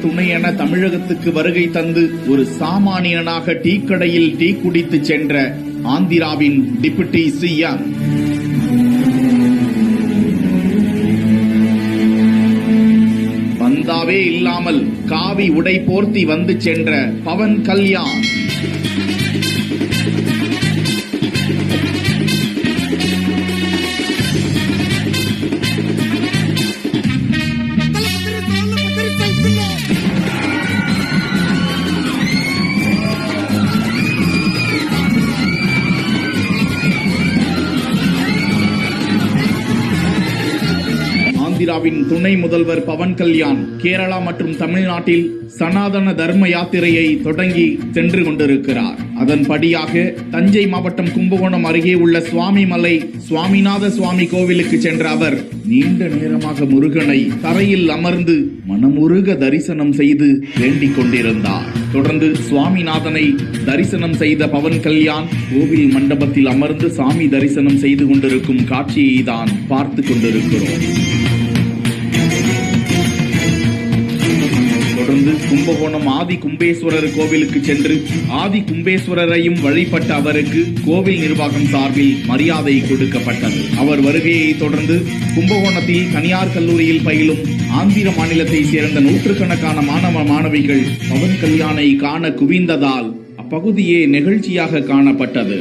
துணை என தமிழகத்துக்கு வருகை தந்து ஒரு சாமானியனாக டீ கடையில் டீ குடித்து சென்ற ஆந்திராவின் டிப்யூட்டி சிஎம். பந்தாவே இல்லாமல் காவி உடை போர்த்தி வந்து சென்ற பவன் கல்யாண். ஆந்திராவின் துணை முதல்வர் பவன் கல்யாண் கேரளா மற்றும் தமிழ்நாட்டில் சனாதன தர்ம யாத்திரையை தொடங்கி சென்று கொண்டிருக்கிறார். அதன்படியாக தஞ்சை மாவட்டம் கும்பகோணம் அருகே உள்ள சுவாமிமலை சுவாமிநாத சுவாமி கோவிலுக்கு சென்ற அவர் நீண்ட நேரமாக முருகனை தரையில் அமர்ந்து மனமுருக தரிசனம் செய்து வேண்டிக் கொண்டிருந்தார். தொடர்ந்து சுவாமிநாதனை தரிசனம் செய்த பவன் கல்யாண் கோவில் மண்டபத்தில் அமர்ந்து சாமி தரிசனம் செய்து கொண்டிருக்கும் காட்சியை தான் பார்த்து கொண்டிருக்கிறோம். தொடர்ந்து கும்பகோணம் ஆதி கும்பேஸ்வரர் கோவிலுக்கு சென்று ஆதி கும்பேஸ்வரரையும் வழிபட்ட அவருக்கு கோவில் நிர்வாகம் சார்பில் மரியாதை கொடுக்கப்பட்டது. அவர் வருகையை தொடர்ந்து கும்பகோணத்தில் தனியார் கல்லூரியில் பயிலும் ஆந்திர மாநிலத்தை சேர்ந்த நூற்றுக்கணக்கான மாணவ மாணவிகள் பவன் கல்யாணை காண குவிந்ததால் அப்பகுதியே நெகிழ்ச்சியாக காணப்பட்டது.